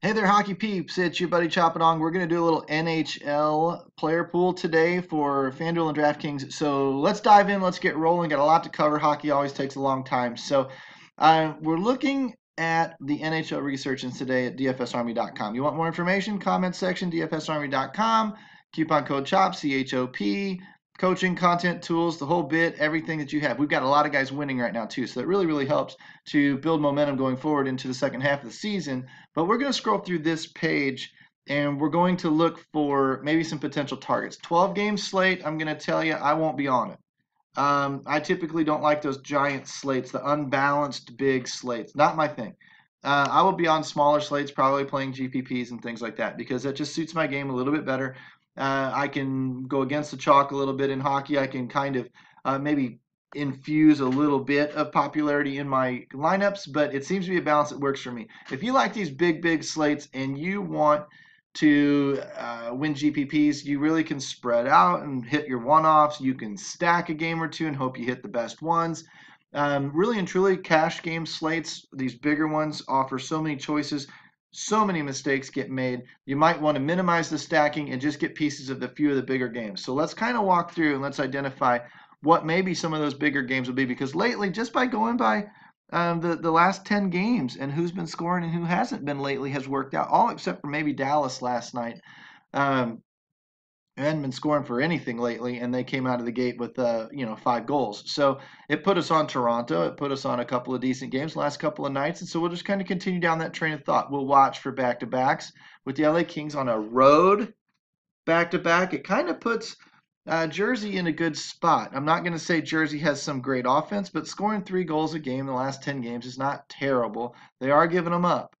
Hey there, hockey peeps. It's your buddy Chopping On. We're going to do a little NHL player pool today for Fanduel and Draftkings. So let's dive in. Let's get rolling. Got a lot to cover. Hockey always takes a long time. So we're looking at the NHL research today at DFSArmy.com. You want more information? Comment section, DFSArmy.com. Coupon code CHOP, CHOP. Coaching, content, tools, the whole bit, everything that you have. We've got a lot of guys winning right now, too. So that really, really helps to build momentum going forward into the second half of the season. But we're going to scroll through this page and we're going to look for maybe some potential targets. 12 game slate, I'm going to tell you, I won't be on it. I typically don't like those giant slates, the unbalanced big slates. Not my thing. I will be on smaller slates, probably playing GPPs and things like that because that just suits my game a little bit better. I can go against the chalk a little bit in hockey. I can kind of maybe infuse a little bit of popularity in my lineups, but it seems to be a balance that works for me. If you like these big slates and you want to win GPPs, you really can spread out and hit your one-offs. You can stack a game or two and hope you hit the best ones. Really and truly, cash game slates, these bigger ones, offer so many choices. So many mistakes get made. You might want to minimize the stacking and just get pieces of the few of the bigger games. So let's kind of walk through and let's identify what maybe some of those bigger games will be. Because lately, just by going by the last 10 games and who's been scoring and who hasn't been lately has worked out, all except for maybe Dallas last night. Hadn't been scoring for anything lately, and they came out of the gate with 5 goals. So it put us on Toronto. It put us on a couple of decent games the last couple of nights, and so we'll just kind of continue down that train of thought. We'll watch for back-to-backs with the LA Kings on a road back-to-back. It kind of puts Jersey in a good spot. I'm not going to say Jersey has some great offense, but scoring 3 goals a game in the last 10 games is not terrible. They are giving them up.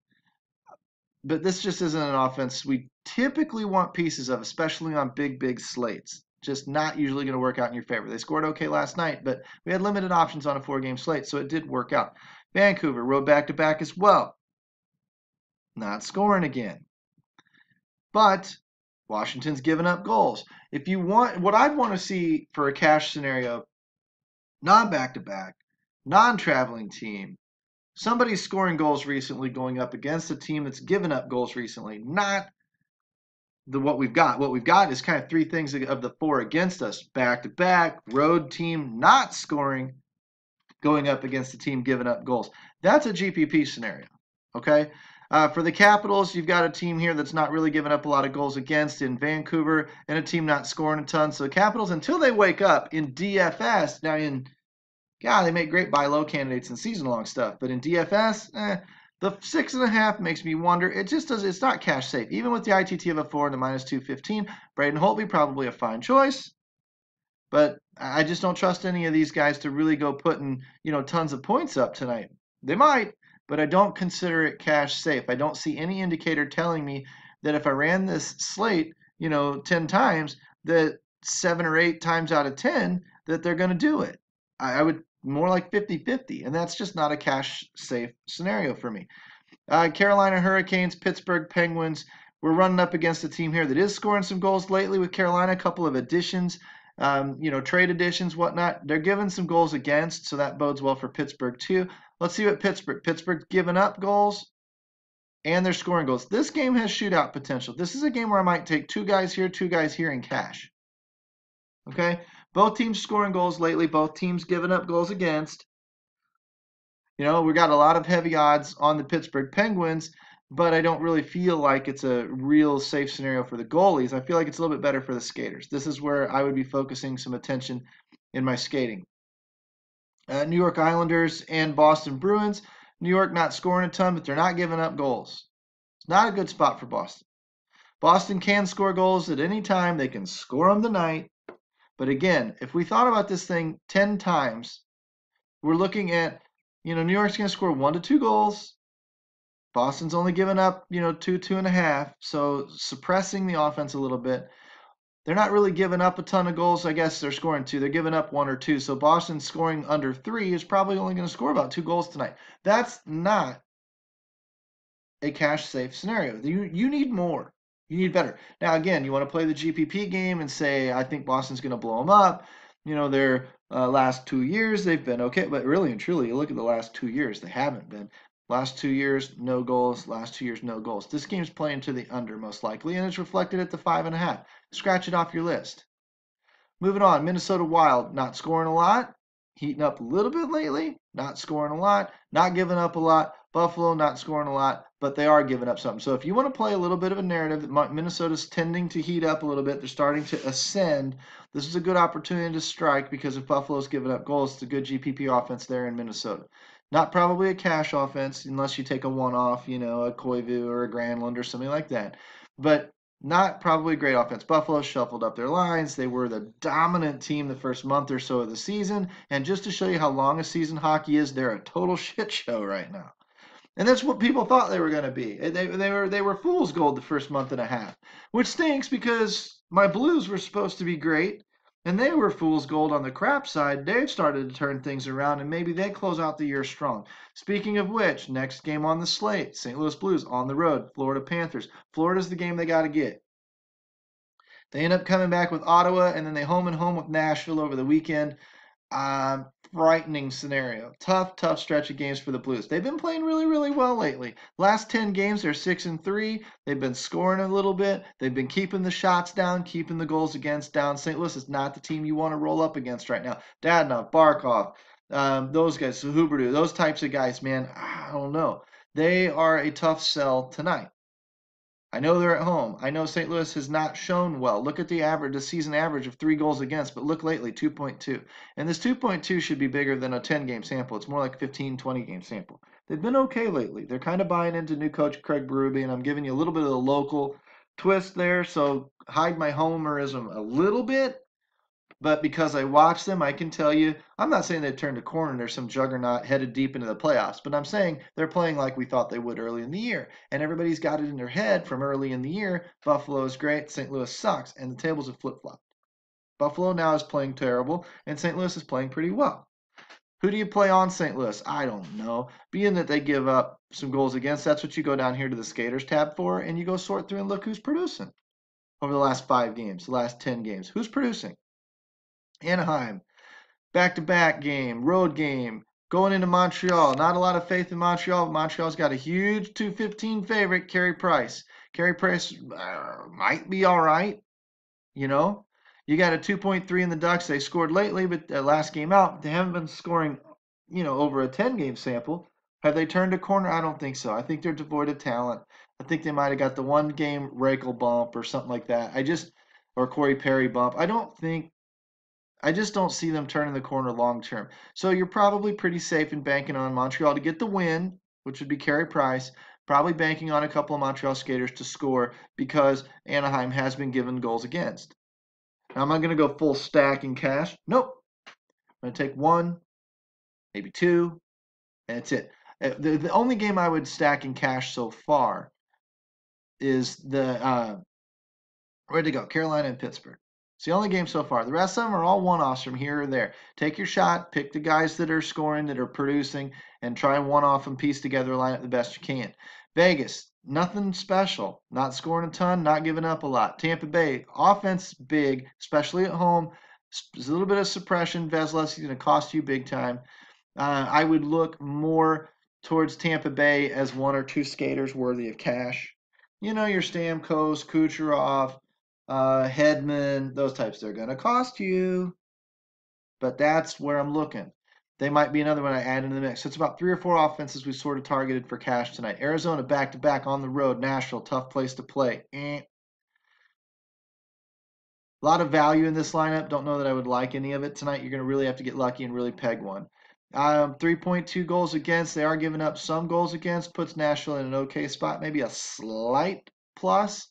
But this just isn't an offense we typically want pieces of, especially on big slates. Just not usually going to work out in your favor. They scored okay last night, but we had limited options on a 4-game slate, so it did work out. Vancouver rode back-to-back as well. Not scoring again. But Washington's given up goals. If you want, what I'd want to see for a cash scenario, non-back-to-back, non-traveling team, somebody's scoring goals recently going up against a team that's given up goals recently, not what we've got. What we've got is kind of 3 things of the 4 against us. Back-to-back, road team not scoring, going up against a team giving up goals. That's a GPP scenario, okay? For the Capitals, you've got a team here that's not really giving up a lot of goals against in Vancouver and a team not scoring a ton. So Capitals, until they wake up in DFS, now they make great buy low candidates in season-long stuff, but in DFS, the 6.5 makes me wonder. It just does. It's not cash safe. Even with the ITT of a 4 and the -215, Braden Holtby probably a fine choice, but I just don't trust any of these guys to really go putting tons of points up tonight. They might, but I don't consider it cash safe. I don't see any indicator telling me that if I ran this slate 10 times, that 7 or 8 times out of 10 that they're going to do it. I would more like 50-50, and that's just not a cash safe scenario for me. Carolina Hurricanes, Pittsburgh Penguins. We're running up against a team here that is scoring some goals lately with Carolina, a couple of additions, trade additions, whatnot. They're giving some goals against, so that bodes well for Pittsburgh too. Let's see what Pittsburgh's giving up goals, and they're scoring goals. This game has shootout potential. This is a game where I might take 2 guys here in cash. Okay? Both teams scoring goals lately. Both teams giving up goals against. We got a lot of heavy odds on the Pittsburgh Penguins, but I don't really feel like it's a real safe scenario for the goalies. I feel like it's a little bit better for the skaters. This is where I would be focusing some attention in my skating. New York Islanders and Boston Bruins. New York not scoring a ton, but they're not giving up goals. It's not a good spot for Boston. Boston can score goals at any time. They can score them tonight. But again, if we thought about this thing 10 times, we're looking at, New York's going to score 1 to 2 goals. Boston's only given up, 2.5. So suppressing the offense a little bit. They're not really giving up a ton of goals. I guess they're scoring 2. They're giving up 1 or 2. So Boston scoring under 3 is probably only going to score about 2 goals tonight. That's not a cash safe scenario. You need more. You need better. Now, again, you want to play the GPP game and say, I think Boston's going to blow them up. Their last 2 years, they've been okay. But really and truly, you look at the last 2 years, they haven't been. Last 2 years, no goals. Last 2 years, no goals. This game's playing to the under most likely, and it's reflected at the 5.5. Scratch it off your list. Moving on, Minnesota Wild, not scoring a lot, heating up a little bit lately, not scoring a lot, not giving up a lot. Buffalo, not scoring a lot, but they are giving up something. So if you want to play a little bit of a narrative that Minnesota's tending to heat up a little bit, they're starting to ascend, this is a good opportunity to strike because if Buffalo's giving up goals, it's a good GPP offense there in Minnesota. Not probably a cash offense unless you take a one-off, a Koivu or a Granlund or something like that. But not probably a great offense. Buffalo shuffled up their lines. They were the dominant team the first month or so of the season. And just to show you how long a season hockey is, they're a total shit show right now. And that's what people thought they were going to be. They were fool's gold the first month and a half, which stinks because my Blues were supposed to be great, and they were fool's gold on the crap side. They've started to turn things around, and maybe they close out the year strong. Speaking of which, next game on the slate, St. Louis Blues on the road, Florida Panthers. Florida's the game they got to get. They end up coming back with Ottawa, and then they home and home with Nashville over the weekend. Frightening scenario. Tough stretch of games for the Blues. They've been playing really, really well lately. Last 10 games, they're 6-3. They've been scoring a little bit. They've been keeping the shots down, keeping the goals against down. St. Louis is not the team you want to roll up against right now. Dadonov, Barkov, those guys, Huberdeau, those types of guys, man, I don't know. They are a tough sell tonight. I know they're at home. I know St. Louis has not shown well. Look at the season average of 3 goals against, but look lately, 2.2. And this 2.2 should be bigger than a 10-game sample. It's more like a 15, 20-game sample. They've been okay lately. They're kind of buying into new coach Craig Berube, and I'm giving you a little bit of the local twist there, so hide my homerism a little bit. But because I watch them, I can tell you, I'm not saying they've turned a corner and they're some juggernaut headed deep into the playoffs, but I'm saying they're playing like we thought they would early in the year. And everybody's got it in their head from early in the year. Buffalo is great, St. Louis sucks, and the tables have flip-flopped. Buffalo now is playing terrible, and St. Louis is playing pretty well. Who do you play on St. Louis? I don't know. Being that they give up some goals against, that's what you go down here to the skaters tab for, and you go sort through and look who's producing over the last 5 games, the last 10 games. Who's producing? Anaheim, back-to-back game, road game, going into Montreal. Not a lot of faith in Montreal. Montreal's got a huge 215 favorite, Carey Price. Carey Price might be all right, you know. You got a 2.3 in the Ducks. They scored lately, but last game out, they haven't been scoring, over a 10-game sample. Have they turned a corner? I don't think so. I think they're devoid of talent. I think they might have got the one-game Rakel bump or something like that. Or Corey Perry bump. I just don't see them turning the corner long term. So you're probably pretty safe in banking on Montreal to get the win, which would be Carey Price. Probably banking on a couple of Montreal skaters to score because Anaheim has been given goals against. Now, am I going to go full stack in cash? Nope. I'm going to take 1, maybe 2, and that's it. The only game I would stack in cash so far is where'd they go? Carolina and Pittsburgh. It's the only game so far. The rest of them are all one-offs from here or there. Take your shot, pick the guys that are scoring, that are producing, and try and one-off and piece together a lineup the best you can. Vegas, nothing special. Not scoring a ton, not giving up a lot. Tampa Bay, offense big, especially at home. There's a little bit of suppression. Veselev's going to cost you big time. I would look more towards Tampa Bay as 1 or 2 skaters worthy of cash. Your Stamkos, Kucherov, Hedman, those types. They're going to cost you, but that's where I'm looking. They might be another one I add into the mix. So it's about 3 or 4 offenses we sort of targeted for cash tonight. Arizona back-to-back on the road. Nashville, tough place to play. A lot of value in this lineup. Don't know that I would like any of it tonight. You're going to really have to get lucky and really peg one. 3.2 goals against. They are giving up some goals against. Puts Nashville in an okay spot. Maybe a slight plus.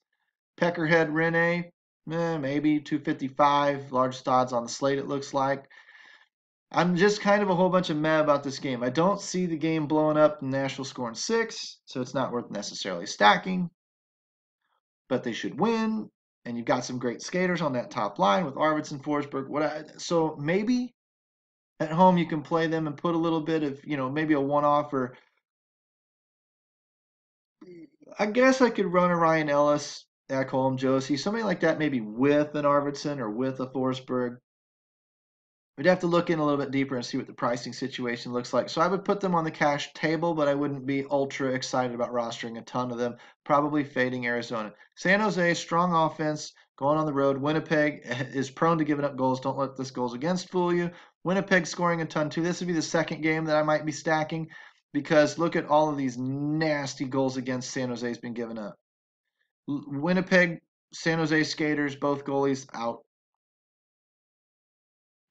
Peckerhead, Rene, maybe 255. Largest odds on the slate, it looks like. I'm just kind of a whole bunch of meh about this game. I don't see the game blowing up and Nashville scoring 6, so it's not worth necessarily stacking. But they should win, and you've got some great skaters on that top line with Arvidsson, Forsberg. So maybe at home you can play them and put a little bit of, maybe a one-off, or I guess I could run a Ryan Ellis, Ekholm, Josie, something like that, maybe with an Arvidsson or with a Forsberg. We'd have to look in a little bit deeper and see what the pricing situation looks like. So I would put them on the cash table, but I wouldn't be ultra excited about rostering a ton of them. Probably fading Arizona. San Jose, strong offense, going on the road. Winnipeg is prone to giving up goals. Don't let this goals against fool you. Winnipeg scoring a ton too. This would be the second game that I might be stacking because look at all of these nasty goals against San Jose's been given up. Winnipeg, San Jose Skaters, both goalies out.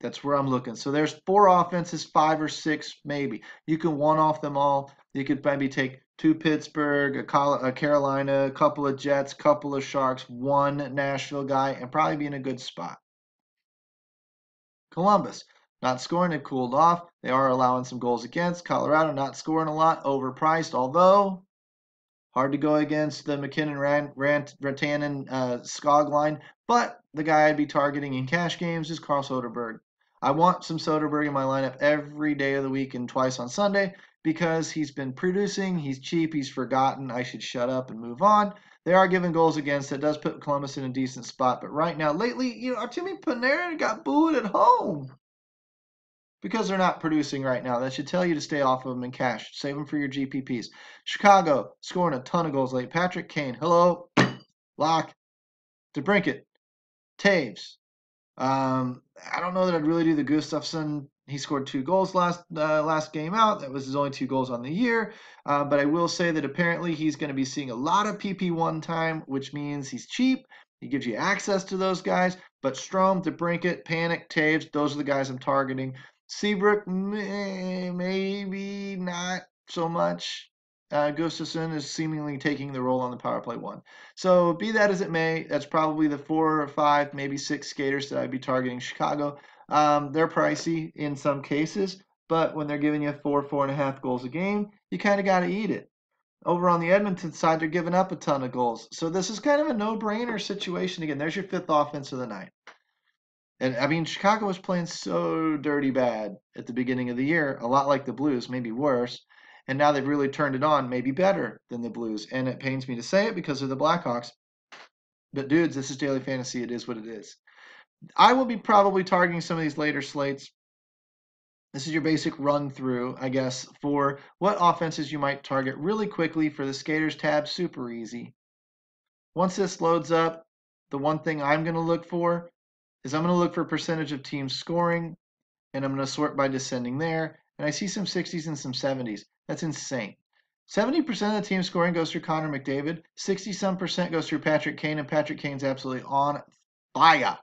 That's where I'm looking. So there's 4 offenses, 5 or 6 maybe. You can one-off them all. You could maybe take 2 Pittsburgh, a Carolina, a couple of Jets, couple of Sharks, 1 Nashville guy, and probably be in a good spot. Columbus, not scoring, it cooled off. They are allowing some goals against. Colorado, not scoring a lot, overpriced, although hard to go against the McKinnon, Rantanen, Skog line. But the guy I'd be targeting in cash games is Carl Soderberg. I want some Soderberg in my lineup every day of the week and twice on Sunday because he's been producing. He's cheap. He's forgotten. I should shut up and move on. They are giving goals against. That does put Columbus in a decent spot. But right now, lately, Artemi Panarin got booed at home because they're not producing right now. That should tell you to stay off of them in cash. Save them for your GPPs. Chicago scoring a ton of goals late. Patrick Kane, hello. Lock. DeBrincat. Taves. I don't know that I'd really do the Gustafsson. He scored 2 goals last game out. That was his only 2 goals on the year. But I will say that apparently he's going to be seeing a lot of PP1 time, which means he's cheap. He gives you access to those guys. But Strome, DeBrincat, Panic, Taves, those are the guys I'm targeting. Seabrook, maybe not so much. Gustafsson is seemingly taking the role on the power play 1. So be that as it may, that's probably the 4 or 5, maybe 6 skaters that I'd be targeting Chicago. They're pricey in some cases, but when they're giving you 4.5 goals a game, you kind of got to eat it. Over on the Edmonton side, they're giving up a ton of goals. So this is kind of a no-brainer situation. Again, there's your 5th offense of the night. And I mean, Chicago was playing so dirty bad at the beginning of the year, a lot like the Blues, maybe worse. And now they've really turned it on, maybe better than the Blues. And it pains me to say it because of the Blackhawks. But dudes, this is daily fantasy. It is what it is. I will be probably targeting some of these later slates. This is your basic run through, I guess, for what offenses you might target really quickly for the Skaters tab. Super easy. Once this loads up, the one thing I'm going to look for is I'm going to look for percentage of teams scoring, and I'm going to sort by descending there. And I see some 60s and some 70s. That's insane. 70% of the team scoring goes through Connor McDavid. 60-some% goes through Patrick Kane, and Patrick Kane's absolutely on fire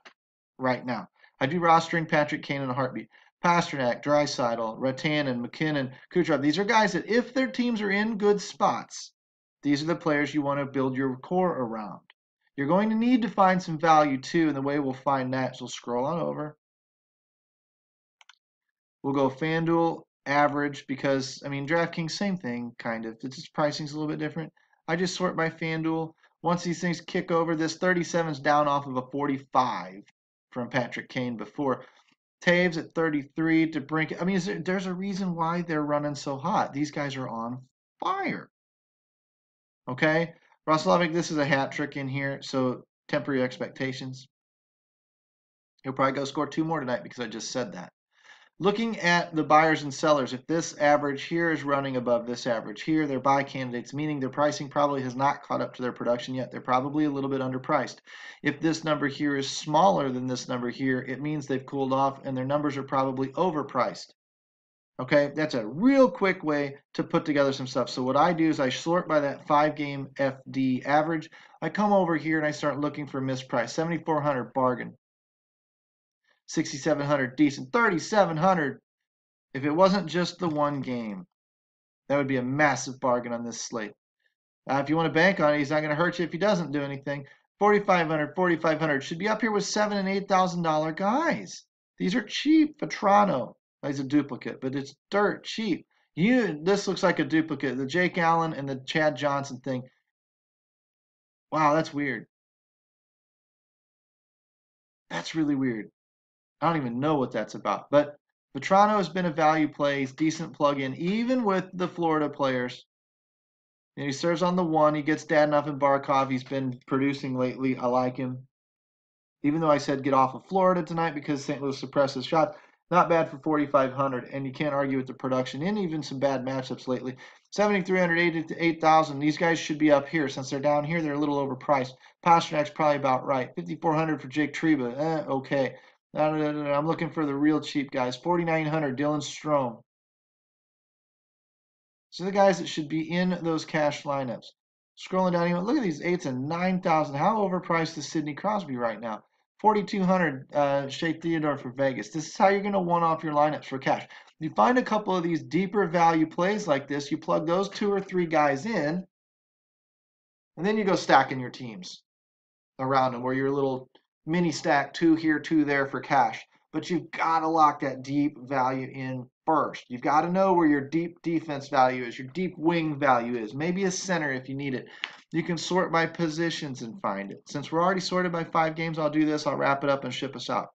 right now. I'd be rostering Patrick Kane in a heartbeat. Pasternak, Draisaitl, Rantanen, McKinnon, Kucherov. These are guys that if their teams are in good spots, these are the players you want to build your core around. You're going to need to find some value too, and the way we'll find that is we'll scroll on over. We'll go FanDuel average because, I mean, DraftKings, same thing, kind of. It's just pricing's a little bit different. I just sort by FanDuel. Once these things kick over, this 37's down off of a 45 from Patrick Kane before. Taves at 33 to DeBrincat. I mean, there's a reason why they're running so hot. These guys are on fire. Okay? Roslovic, this is a hat trick in here, so temper your expectations. He'll probably go score 2 more tonight because I just said that. Looking at the buyers and sellers, if this average here is running above this average here, they're buy candidates, meaning their pricing probably has not caught up to their production yet. They're probably a little bit underpriced. If this number here is smaller than this number here, it means they've cooled off and their numbers are probably overpriced. Okay, that's a real quick way to put together some stuff. So what I do is I sort by that 5-game FD average. I come over here and I start looking for mispriced. 7,400 bargain. 6,700 decent. 3,700 if it wasn't just the 1 game. That would be a massive bargain on this slate. If you want to bank on it, he's not going to hurt you if he doesn't do anything. 4,500 should be up here with $7,000 and $8,000 guys. These are cheap. Vetrano. He's a duplicate, but it's dirt cheap. This looks like a duplicate. The Jake Allen and the Chad Johnson thing. Wow, that's weird. That's really weird. I don't even know what that's about. But Vetrano has been a value play. He's decent plug-in, even with the Florida players. And he serves on the 1. He gets Dadonov and Barkov. He's been producing lately. I like him. Even though I said get off of Florida tonight because St. Louis suppressed his shot. Not bad for 4,500, and you can't argue with the production and even some bad matchups lately. 7,300, 8,000. These guys should be up here. Since they're down here, they're a little overpriced. Pasternak's probably about right. 5,400 for Jake Treba. Okay. I'm looking for the real cheap guys. 4,900, Dylan Strome. So the guys that should be in those cash lineups. Scrolling down here, look at these 8s and 9,000. How overpriced is Sidney Crosby right now? 4,200 Shea Theodore for Vegas. This is how you're going to one-off your lineups for cash. You find a couple of these deeper value plays like this, you plug those 2 or 3 guys in, and then you go stacking your teams around them where you're a little mini stack, 2 here, 2 there for cash. But you've got to lock that deep value in first. You've got to know where your deep defense value is, your deep wing value is, maybe a center if you need it. You can sort by positions and find it. Since we're already sorted by 5 games, I'll do this. I'll wrap it up and ship us out.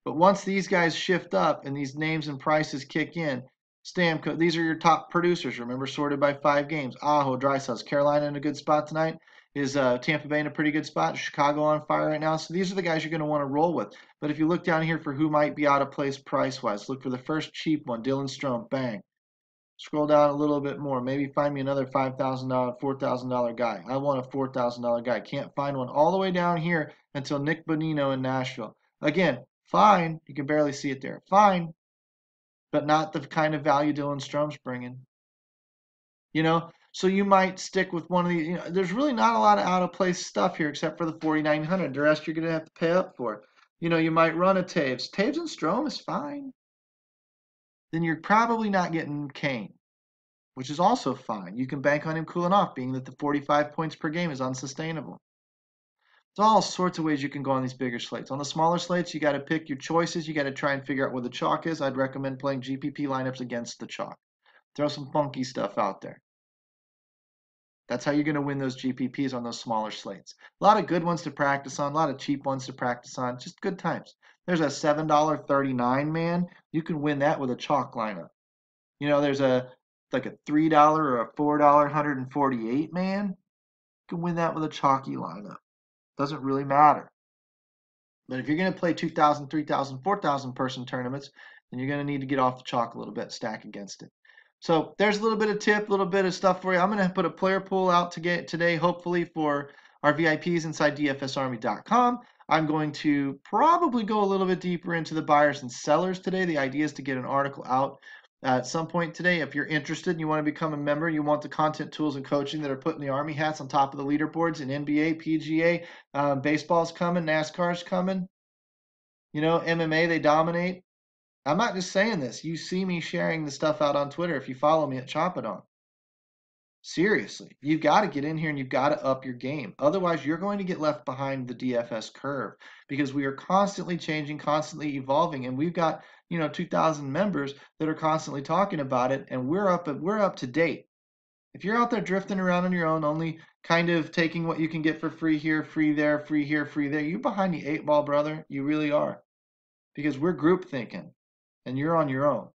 But once these guys shift up and these names and prices kick in, Stamkos, these are your top producers. Remember, sorted by 5 games. Aho, Draisaitl. Carolina in a good spot tonight. Is Tampa Bay in a pretty good spot? Chicago on fire right now. So these are the guys you're going to want to roll with. But if you look down here for who might be out of place price-wise, look for the first cheap one, Dylan Strome. Bang. Scroll down a little bit more. Maybe find me another $5,000, $4,000 guy. I want a $4,000 guy. Can't find one all the way down here until Nick Bonino in Nashville. Again, fine. You can barely see it there. Fine. But not the kind of value Dylan Strome's bringing. You know, so you might stick with one of these. You know, there's really not a lot of out of place stuff here except for the 4,900. The rest you're going to have to pay up for. You know, you might run a Taves. Taves and Strome is fine. Then you're probably not getting Kane, which is also fine. You can bank on him cooling off, being that the 45 points per game is unsustainable. There's all sorts of ways you can go on these bigger slates. On the smaller slates, you got to pick your choices. You got to try and figure out where the chalk is. I'd recommend playing GPP lineups against the chalk. Throw some funky stuff out there. That's how you're going to win those GPPs on those smaller slates. A lot of good ones to practice on, a lot of cheap ones to practice on, just good times. There's a $7.39, man. You can win that with a chalk lineup. You know, there's like a $3 or a $4 148, man. You can win that with a chalky lineup. Doesn't really matter. But if you're going to play 2,000, 3,000, 4,000 person tournaments, then you're going to need to get off the chalk a little bit, stack against it. So there's a little bit of tip, a little bit of stuff for you. I'm going to put a player pool out today, hopefully for our VIPs inside DFSArmy.com. I'm going to probably go a little bit deeper into the buyers and sellers today. The idea is to get an article out at some point today. If you're interested and you want to become a member, you want the content, tools, and coaching that are putting the Army hats on top of the leaderboards in NBA, PGA, baseball's coming, NASCAR's coming. You know, MMA, they dominate. I'm not just saying this. You see me sharing the stuff out on Twitter if you follow me at Chop It On. Seriously, you've got to get in here and you've got to up your game. Otherwise, you're going to get left behind the DFS curve because we are constantly changing, constantly evolving, and we've got 2,000 members that are constantly talking about it, and we're up to date. If you're out there drifting around on your own, only kind of taking what you can get for free here, free there, free here, free there, you're behind the 8 ball, brother. You really are, because we're group thinking. And you're on your own.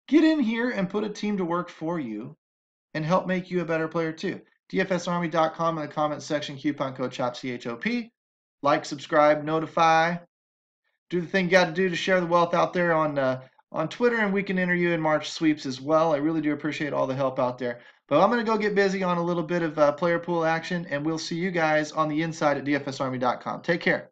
Get in here and put a team to work for you and help make you a better player too. DFSArmy.com in the comments section, coupon code CHOP, CHOP. Like, subscribe, notify. Do the thing you got to do to share the wealth out there on Twitter, and we can enter you in March sweeps as well. I really do appreciate all the help out there. But I'm going to go get busy on a little bit of player pool action, and we'll see you guys on the inside at DFSArmy.com. Take care.